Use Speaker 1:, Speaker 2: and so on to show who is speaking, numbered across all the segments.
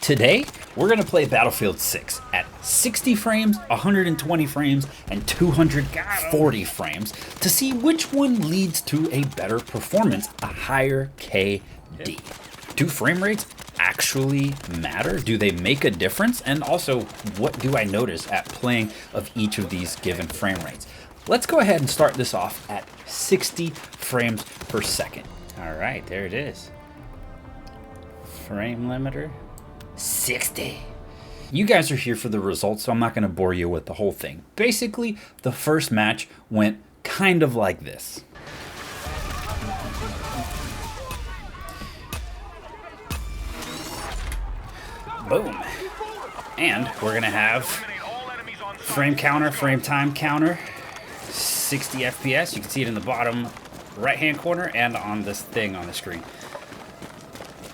Speaker 1: Today, we're going to play Battlefield 6 at 60 frames, 120 frames, and 240 frames to see which one leads to a better performance, a higher KD. Do frame rates actually matter? Do they make a difference? And also, what do I notice at playing of each of these given frame rates? Let's go ahead and start this off at 60 frames per second. All right, there it is. Frame limiter, 60. You guys are here for the results, so I'm not going to bore you with the whole thing. Basically, the first match went kind of like this. Boom. And we're going to have frame counter, frame time counter, 60 FPS. You can see it in the bottom right-hand corner and on this thing on the screen.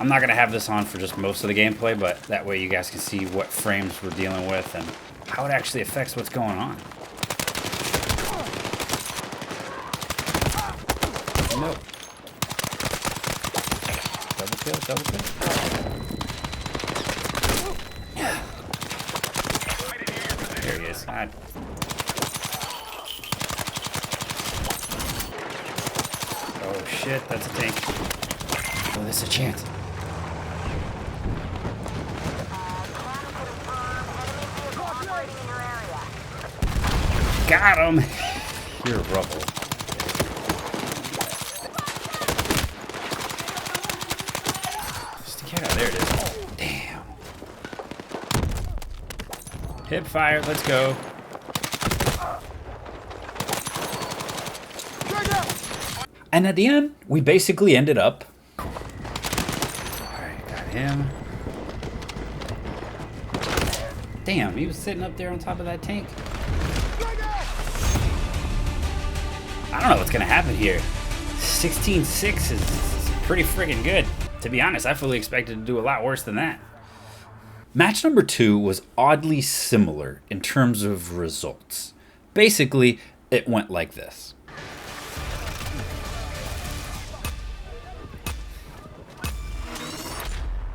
Speaker 1: I'm not going to have this on for just most of the gameplay, but that way you guys can see what frames we're dealing with and how it actually affects what's going on. No. Double kill, double kill. There he is. Oh shit, that's a tank. Oh, this is a chance. Got him! You're rubble. Stick out. There it is. Oh, damn. Hip fire. Let's go. And at the end, we basically ended up. Alright, got him. Damn, he was sitting up there on top of that tank. I don't know what's going to happen here. 16-6 is pretty friggin' good. To be honest, I fully expected to do a lot worse than that. Match number 2 was oddly similar in terms of results. Basically, it went like this.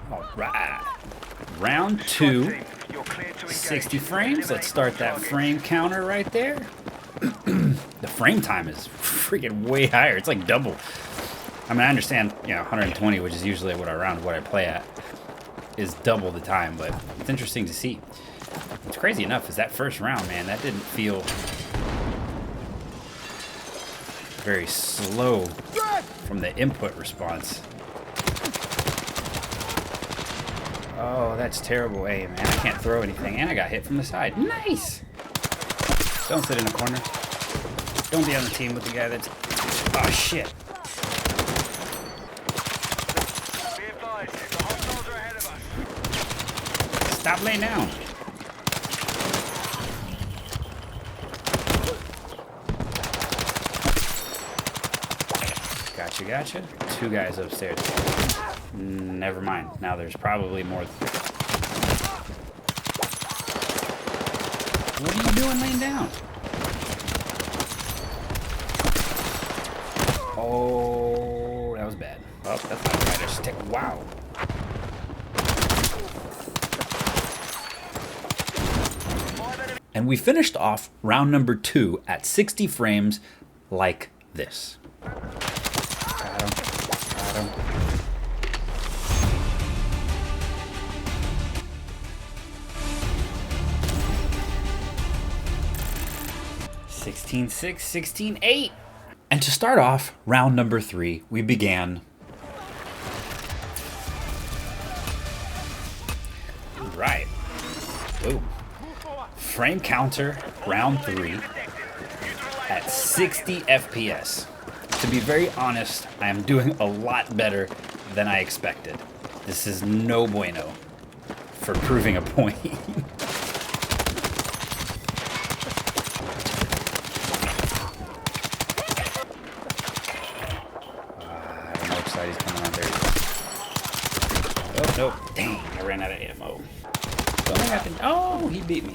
Speaker 1: Alright. Round 2, 60 frames. Let's start that frame counter right there. The frame time is freaking way higher. It's like double. I mean, I understand, 120, which is usually what I play at, is double the time, but it's interesting to see. What's crazy enough is that first round, man, that didn't feel very slow from the input response. Oh, that's terrible aim, man. I can't throw anything, and I got hit from the side. Nice! Don't sit in a corner. Don't be on the team with the guy that's... Oh, shit. Stop laying down. Gotcha, gotcha. 2 guys upstairs. Never mind. Now there's probably more. What are you doing laying down? Oh, that was bad. Oh, that's not right. I stick. Wow. And we finished off round number 2 at 60 frames like this. Got him. Got him. 16-6, 16-8. And to start off round number 3, we began right. Boom. Frame counter, round 3 at 60 FPS. To be very honest, I am doing a lot better than I expected. This is no bueno for proving a point. He's coming on there. Oh, no. Dang, I ran out of ammo. Something happened. Oh, he beat me.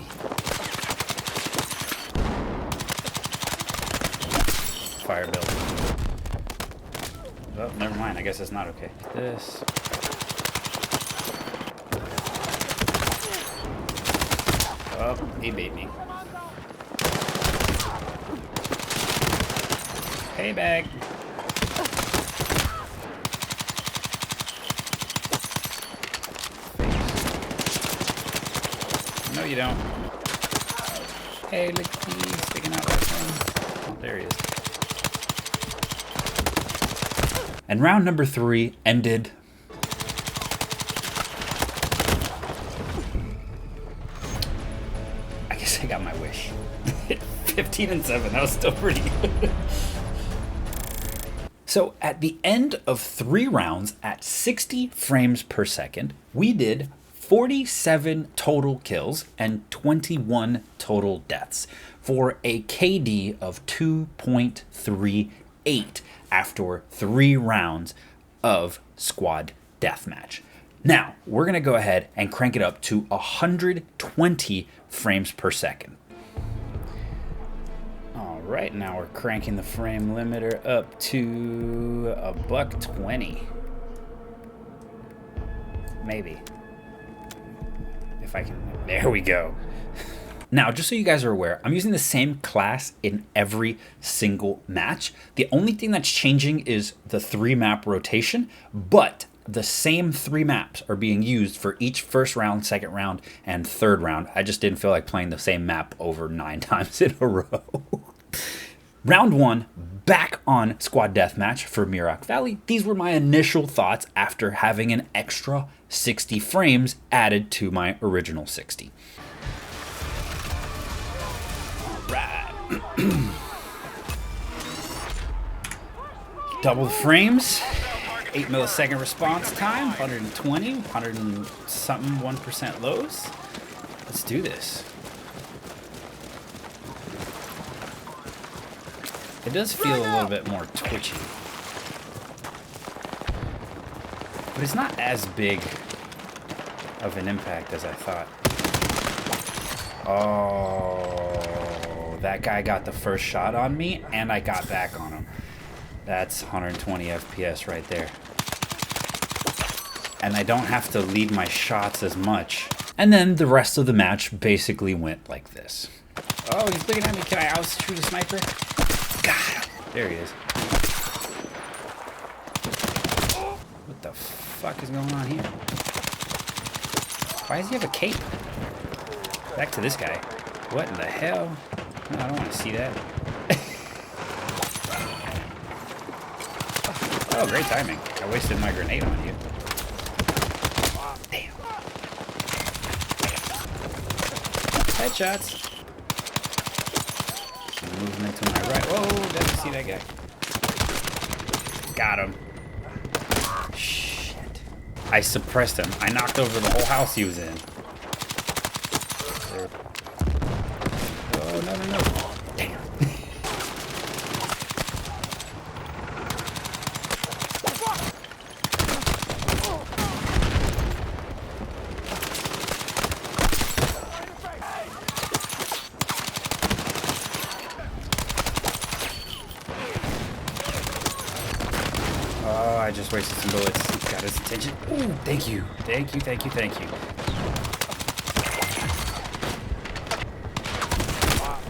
Speaker 1: Fire build. Oh, never mind. I guess it's not okay. This. Oh, he beat me. Payback. No, you don't. Hey, look, he's sticking out like him. Oh, there he is. And round number 3 ended. I guess I got my wish. 15-7. That was still pretty good. So at the end of 3 rounds at 60 frames per second, we did 47 total kills and 21 total deaths for a KD of 2.38 after 3 rounds of squad deathmatch. Now, we're going to go ahead and crank it up to 120 frames per second. All right, now we're cranking the frame limiter up to a $120. Maybe. If I can, there we go. Now, just so you guys are aware, I'm using the same class in every single match. The only thing that's changing is the 3-map rotation, but the same 3 maps are being used for each first round, second round, and third round. I just didn't feel like playing the same map over 9 times in a row. Round 1, back on Squad Deathmatch for Muroc Valley. These were my initial thoughts after having an extra 60 frames added to my original 60. Right. Double the frames, 8 millisecond response time, 120, 100 and something 1% lows. Let's do this. It does feel a little bit more twitchy, but it's not as big of an impact as I thought. Oh, that guy got the first shot on me, and I got back on him. That's 120 FPS right there. And I don't have to lead my shots as much. And then the rest of the match basically went like this. Oh, he's looking at me. Can I outshoot a sniper? God, there he is. What the fuck is going on here? Why does he have a cape? Back to this guy. What in the hell? No, I don't want to see that. Oh, great timing. I wasted my grenade on you. Damn. Headshots. Movement to my right. Whoa, didn't see that guy. Got him. Shit. I suppressed him. I knocked over the whole house he was in. There. Oh, no. Damn. I just wasted some bullets. Got his attention. Ooh, thank you. Thank you.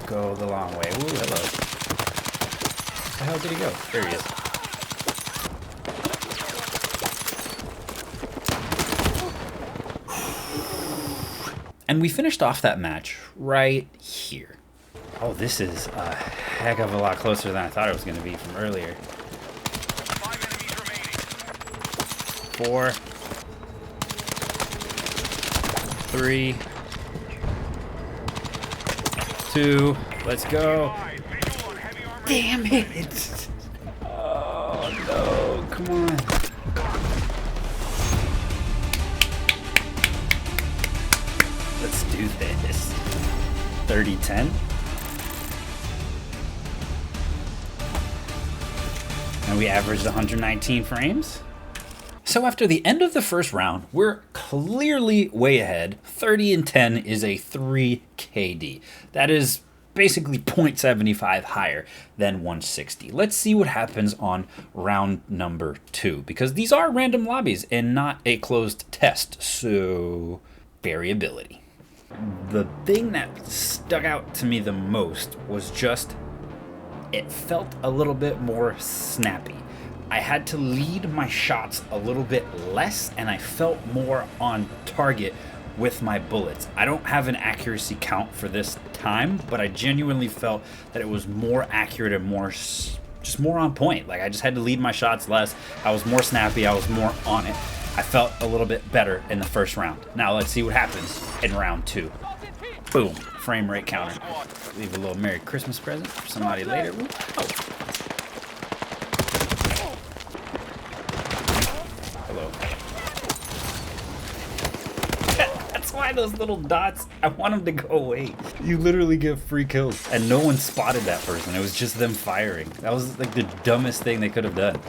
Speaker 1: Go the long way. Ooh, hello. Where the hell did he go? There he is. And we finished off that match right here. Oh, this is a heck of a lot closer than I thought it was going to be from earlier. 4, 3, 2, let's go. Damn it. Oh no, come on. Let's do this. 30-10. And we averaged 119 frames. So after the end of the first round, we're clearly way ahead. 30-10 is a 3 KD. That is basically 0.75 higher than 160. Let's see what happens on round number 2, because these are random lobbies and not a closed test, so variability. The thing that stuck out to me the most was just it felt a little bit more snappy. I had to lead my shots a little bit less, and I felt more on target with my bullets. I don't have an accuracy count for this time, but I genuinely felt that it was more accurate and just more on point. Like, I just had to lead my shots less. I was more snappy. I was more on it. I felt a little bit better in the first round. Now let's see what happens in round 2. Boom, frame rate counter. Leave a little Merry Christmas present for somebody later. Oh. Hello. That's why those little dots, I want them to go away. You literally get free kills, and no one spotted that person. It was just them firing. That was like the dumbest thing they could have done.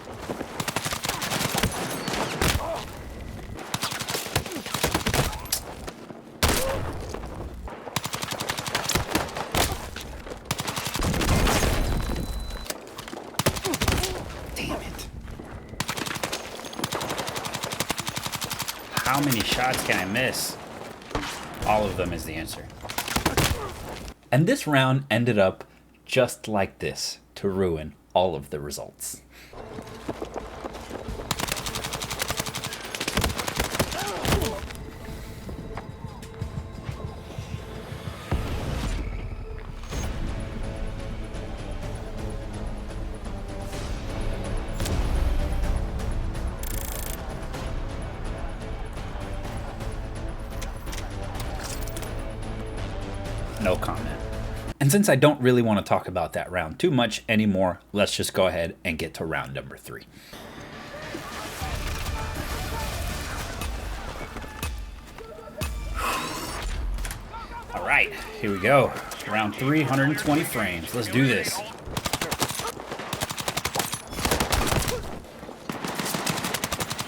Speaker 1: How many shots can I miss? All of them is the answer. And this round ended up just like this to ruin all of the results. No comment. And since I don't really want to talk about that round too much anymore, let's just go ahead and get to round number 3. All right, here we go. Round 3, 120 frames. Let's do this.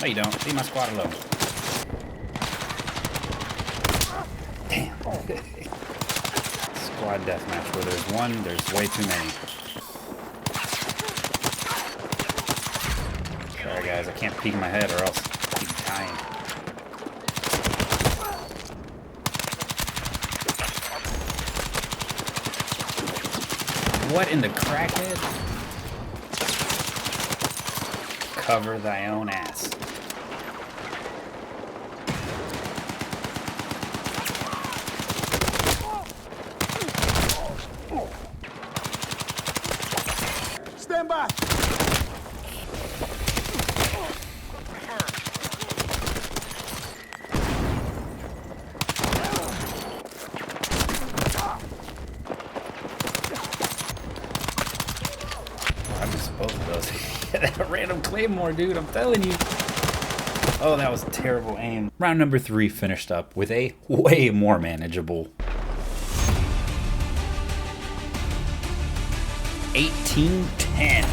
Speaker 1: No, you don't. Leave my squad alone. Damn. Squad deathmatch where there's one, there's way too many. Sorry guys, I can't peek my head or else I keep dying. What in the crackhead? Cover thy own ass.
Speaker 2: Stand by.
Speaker 1: I missed both of those. That random claymore, dude, I'm telling you. Oh, that was terrible aim. Round number 3 finished up with a way more manageable 18-10.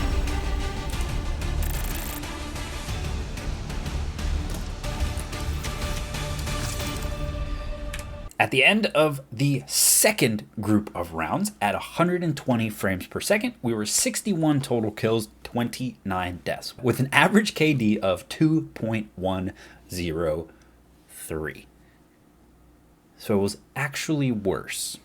Speaker 1: At the end of the second group of rounds, at 120 frames per second, we were 61 total kills, 29 deaths, with an average KD of 2.103. So it was actually worse.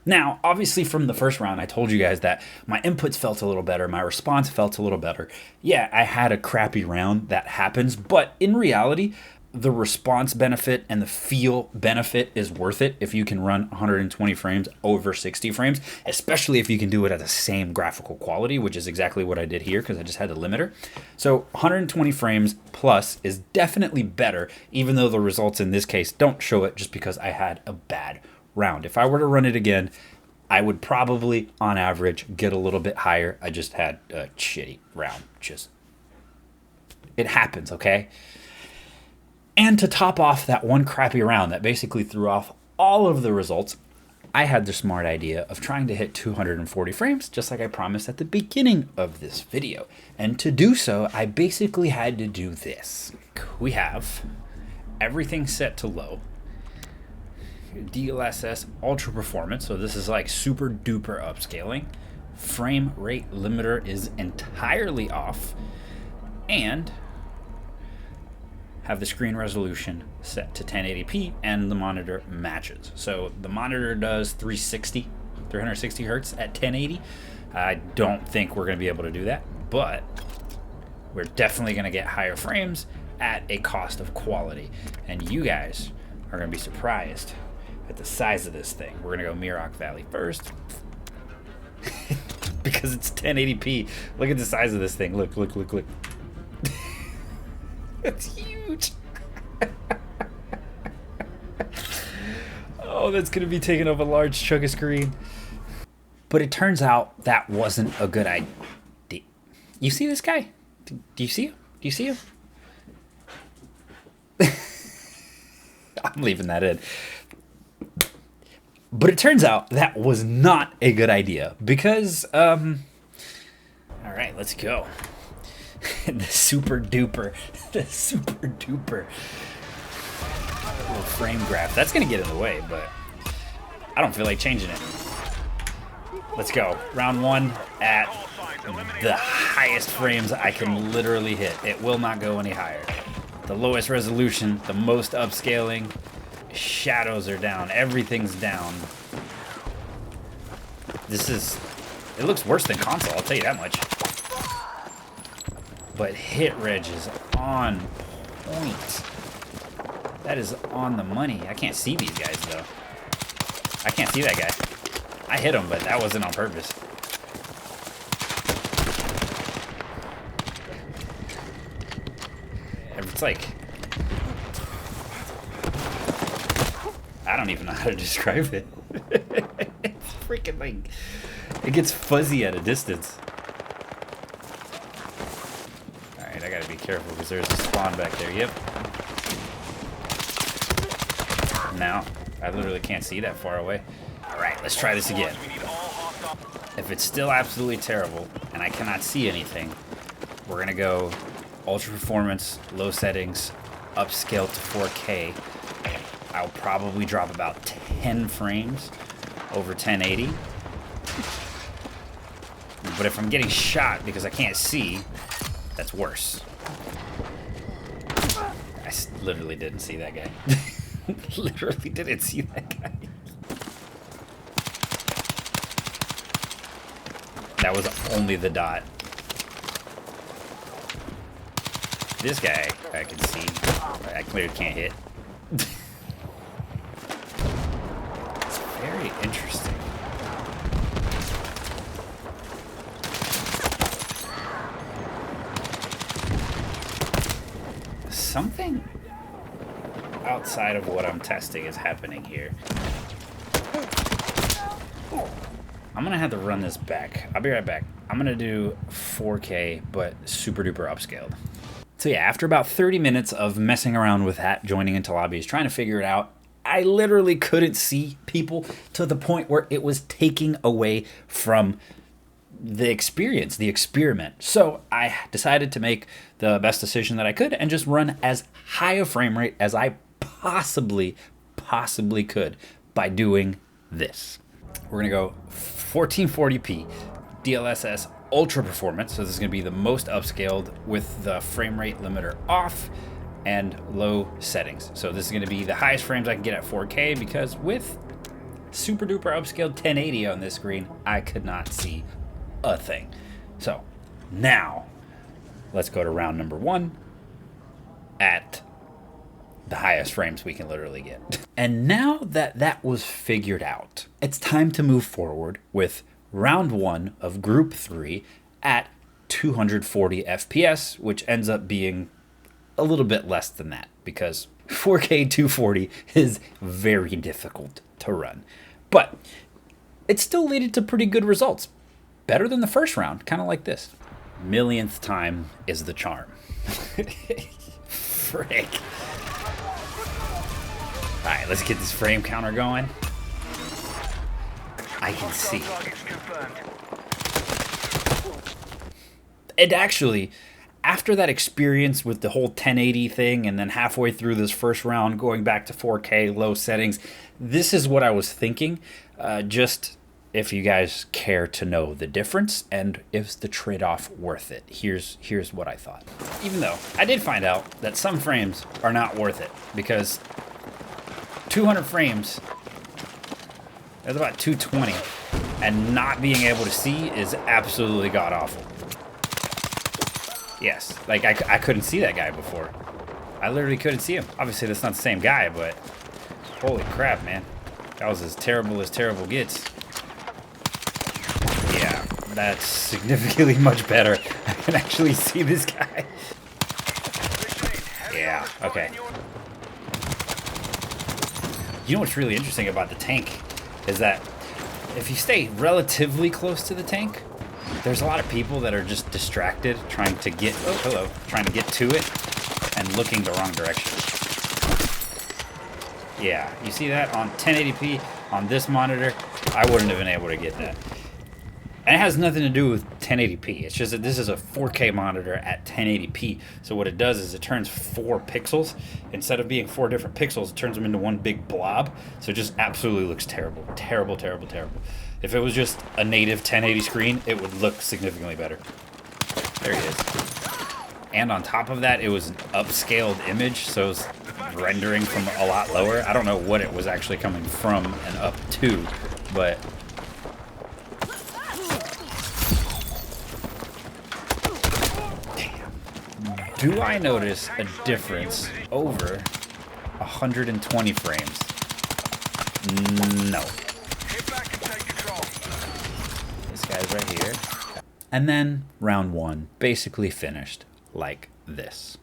Speaker 1: Now, obviously from the first round, I told you guys that my inputs felt a little better, my response felt a little better. Yeah, I had a crappy round, that happens, but in reality, the response benefit and the feel benefit is worth it if you can run 120 frames over 60 frames, especially if you can do it at the same graphical quality, which is exactly what I did here because I just had the limiter. So 120 frames plus is definitely better, even though the results in this case don't show it just because I had a bad round. If I were to run it again, I would probably, on average, get a little bit higher. I just had a shitty round. It happens, okay? And to top off that one crappy round that basically threw off all of the results, I had the smart idea of trying to hit 240 frames, just like I promised at the beginning of this video. And to do so, I basically had to do this. We have everything set to low. DLSS Ultra Performance, so this is like super duper upscaling. Frame rate limiter is entirely off. And have the screen resolution set to 1080p and the monitor matches. So the monitor does 360 hertz at 1080. I don't think we're going to be able to do that, but we're definitely going to get higher frames at a cost of quality. And you guys are going to be surprised at the size of this thing. We're going to go Mirroc Valley first because it's 1080p. Look at the size of this thing. Look. It's huge. Oh, that's going to be taking up a large chunk of screen. But it turns out that wasn't a good idea. You see this guy? Do you see him? Do you see him? I'm leaving that in. But it turns out that was not a good idea because, all right, let's go. The super duper little frame graph. That's going to get in the way, but I don't feel like changing it. Let's go. Round one at the highest frames I can literally hit. It will not go any higher. The lowest resolution, the most upscaling. Shadows are down. Everything's down. It looks worse than console, I'll tell you that much. But hit reg is on point. That is on the money. I can't see these guys, though. I can't see that guy. I hit him, but that wasn't on purpose. It's like... I don't even know how to describe it. It's freaking like... It gets fuzzy at a distance. Alright, I gotta be careful because there's a spawn back there. Yep. Now, I literally can't see that far away. Alright, let's try this again. If it's still absolutely terrible and I cannot see anything, we're gonna go ultra performance, low settings, upscale to 4K. I'll probably drop about 10 frames over 1080. But if I'm getting shot because I can't see, that's worse. I literally didn't see that guy. Literally didn't see that guy. That was only the dot. This guy, I can see. I clearly can't hit. It's very interesting. Something outside of what I'm testing is happening here. I'm gonna have to run this back. I'll be right back. I'm gonna do 4K, but super duper upscaled. So yeah, after about 30 minutes of messing around with that, joining into lobbies, trying to figure it out, I literally couldn't see people to the point where it was taking away from the experience, the experiment. So I decided to make the best decision that I could and just run as high a frame rate as I possibly could by doing this. We're gonna go 1440p DLSS ultra performance. So this is gonna be the most upscaled with the frame rate limiter off and low settings. So this is gonna be the highest frames I can get at 4K because with super duper upscaled 1080 on this screen, I could not see a thing. So now let's go to round number one at the highest frames we can literally get. And now that that was figured out, it's time to move forward with round one of group 3 at 240 FPS, which ends up being a little bit less than that because 4K 240 is very difficult to run. But it still led to pretty good results. Better than the first round, kind of like this. Millionth time is the charm. Frick. All right, let's get this frame counter going. I can see. And actually, after that experience with the whole 1080 thing and then halfway through this first round going back to 4K low settings, this is what I was thinking. Just if you guys care to know the difference and is the trade-off worth it. Here's what I thought. Even though I did find out that some frames are not worth it, because 200 frames, that's about 220, and not being able to see is absolutely god-awful. Yes, like I couldn't see that guy before. I literally couldn't see him. Obviously that's not the same guy, but holy crap, man. That was as terrible gets. Yeah, that's significantly much better. I can actually see this guy. Yeah, okay. You know what's really interesting about the tank is that if you stay relatively close to the tank, there's a lot of people that are just distracted trying to get, trying to get to it and looking the wrong direction. Yeah, you see that on 1080p on this monitor, I wouldn't have been able to get that. And it has nothing to do with 1080p. It's just that this is a 4K monitor at 1080p. So what it does is it turns 4 pixels. Instead of being 4 different pixels, it turns them into one big blob. So it just absolutely looks terrible. Terrible. If it was just a native 1080 screen, it would look significantly better. There he is. And on top of that, it was an upscaled image, so it was rendering from a lot lower. I don't know what it was actually coming from and up to, but do I notice a difference over 120 frames? No. This guy's right here. And then round 1 basically finished like this.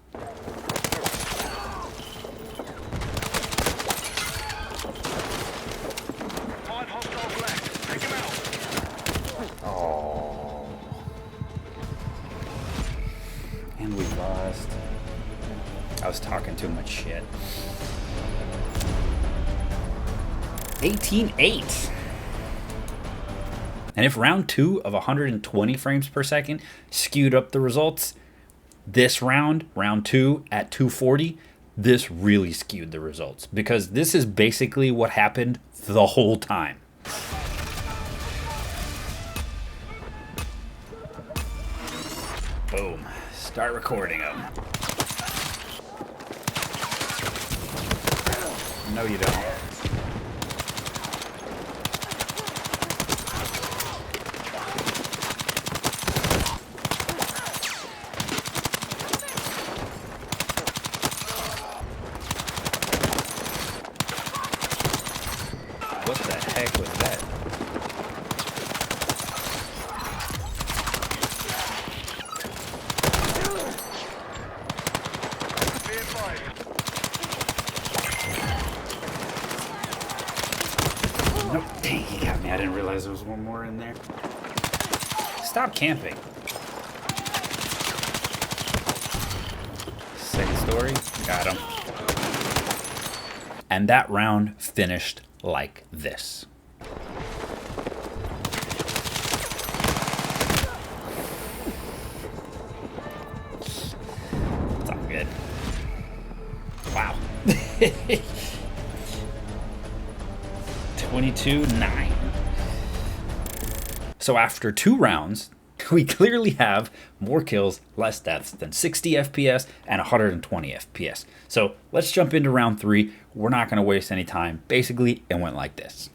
Speaker 1: Oh. And we lost. I was talking too much shit. 18-8. And if round 2 of 120 frames per second skewed up the results, this round 2 at 240, this really skewed the results, because this is basically what happened the whole time. Boom. Start recording them. No, you don't. What the heck was that? Nope. Dang, he got me. I didn't realize there was one more in there. Stop camping. Second story. Got him. And that round finished like this. It's all good. Wow. 22-9. So after 2 rounds, we clearly have more kills, less deaths than 60 FPS and 120 FPS. So let's jump into round 3. We're not going to waste any time. Basically, it went like this.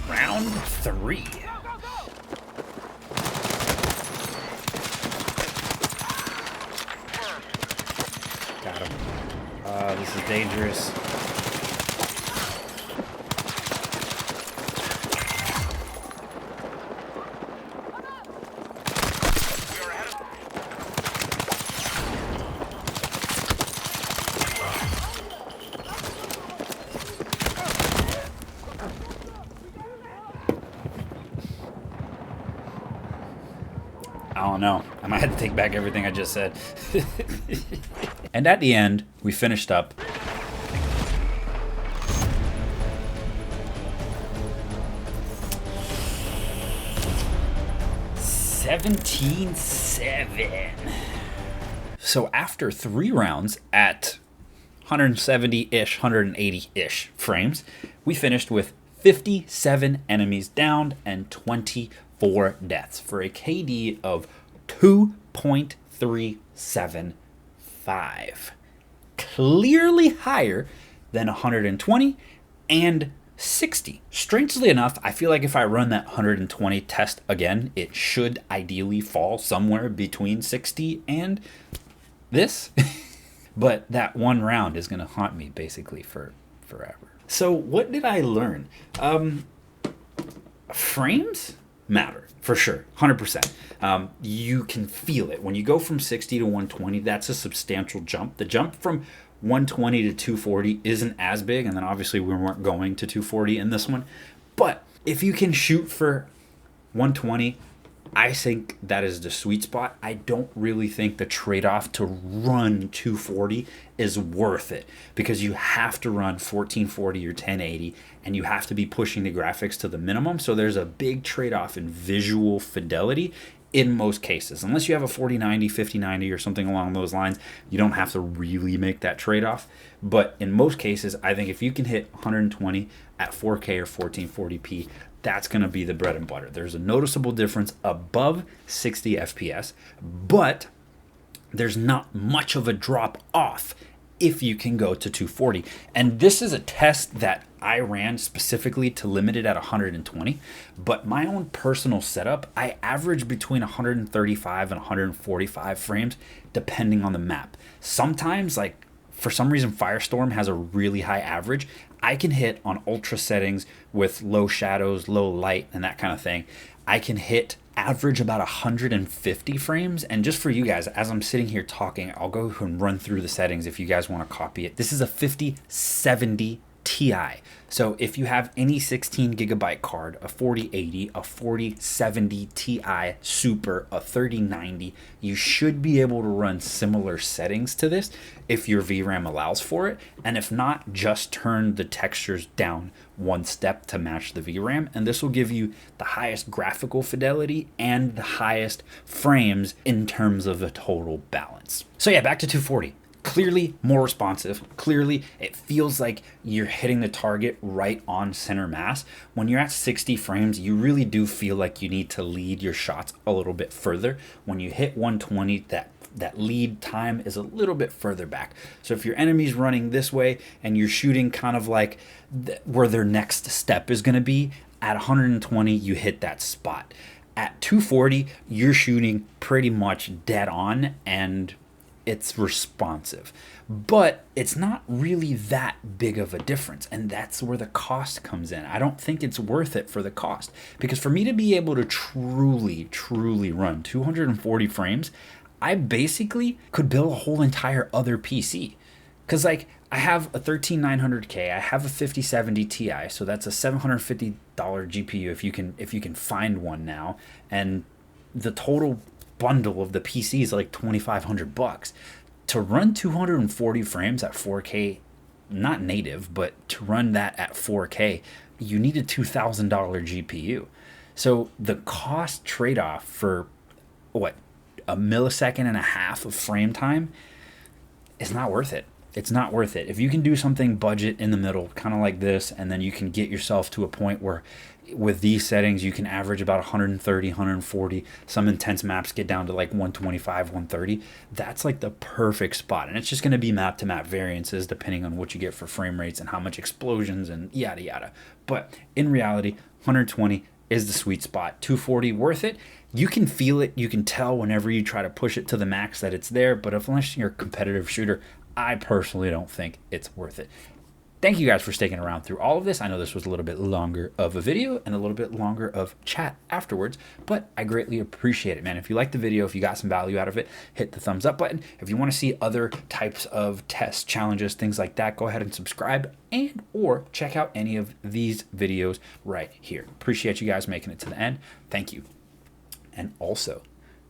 Speaker 1: Round 3. Got him. This is dangerous. I don't know. I might have to take back everything I just said. And at the end, we finished up. $17-7. So after 3 rounds at 170-ish, 180-ish frames. We finished with 57 enemies downed and 24 deaths for a KD of 2.375. Clearly higher than 120 and 60. Strangely enough, I feel like if I run that 120 test again, it should ideally fall somewhere between 60 and this. But that one round is going to haunt me basically for forever. So what did I learn? Frames matter for sure, 100%. You can feel it when you go from 60 to 120. That's a substantial jump. The jump from 120 to 240 isn't as big, and then obviously we weren't going to 240 in this one. But if you can shoot for 120, I think that is the sweet spot. I don't really think the trade-off to run 240 is worth it, because you have to run 1440 or 1080 and you have to be pushing the graphics to the minimum. So there's a big trade-off in visual fidelity in most cases. Unless you have a 4090, 5090 or something along those lines, you don't have to really make that trade-off. But in most cases, I think if you can hit 120 at 4K or 1440p, that's going to be the bread and butter. There's a noticeable difference above 60 FPS, but there's not much of a drop off if you can go to 240. And this is a test that I ran specifically to limit it at 120, but my own personal setup, I average between 135 and 145 frames depending on the map. Sometimes, like for some reason Firestorm has a really high average. I can hit on ultra settings with low shadows, low light, and that kind of thing. I can hit average about 150 frames. And just for you guys, as I'm sitting here talking, I'll go and run through the settings if you guys want to copy it. This is a 5070 Ti. So if you have any 16 gigabyte card, a 4080, a 4070 Ti Super, a 3090, you should be able to run similar settings to this if your VRAM allows for it. And if not, just turn the textures down one step to match the VRAM, and this will give you the highest graphical fidelity and the highest frames in terms of the total balance. So yeah, back to 240. Clearly more responsive. Clearly it feels like you're hitting the target right on center mass. When you're at 60 frames, you really do feel like you need to lead your shots a little bit further. When you hit 120, that lead time is a little bit further back. So if your enemy's running this way and you're shooting kind of like where their next step is going to be, at 120 you hit that spot. At 240 you're shooting pretty much dead on, and it's responsive, but it's not really that big of a difference. And that's where the cost comes in. I don't think it's worth it for the cost, because for me to be able to truly run 240 frames, I basically could build a whole entire other PC. Cause like I have a 13900K, I have a 5070 Ti, so that's a $750 GPU if you can find one now, and the total bundle of the PC is like $2,500. To run 240 frames at 4K, not native, but to run that at 4K, you need a $2,000 GPU. So the cost trade-off for what, a millisecond and a half of frame time is not worth it. It's not worth it. If you can do something budget in the middle, kind of like this, and then you can get yourself to a point where with these settings you can average about 130, 140, some intense maps get down to like 125, 130, that's like the perfect spot. And it's just going to be map to map variances depending on what you get for frame rates and how much explosions and yada yada. But in reality, 120 is the sweet spot. 240 worth it. You can feel it, you can tell whenever you try to push it to the max that it's there, but unless you're a competitive shooter, I personally don't think it's worth it. Thank you guys for sticking around through all of this. I know this was a little bit longer of a video and a little bit longer of chat afterwards, but I greatly appreciate it, man. If you liked the video, if you got some value out of it, hit the thumbs up button. If you want to see other types of tests, challenges, things like that, go ahead and subscribe and or check out any of these videos right here. Appreciate you guys making it to the end. Thank you. And also,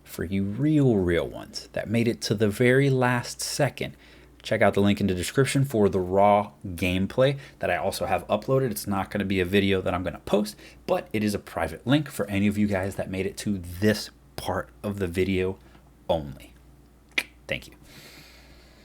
Speaker 1: for you real ones that made it to the very last second, check out the link in the description for the raw gameplay that I also have uploaded. It's not going to be a video that I'm going to post, but it is a private link for any of you guys that made it to this part of the video only. Thank you.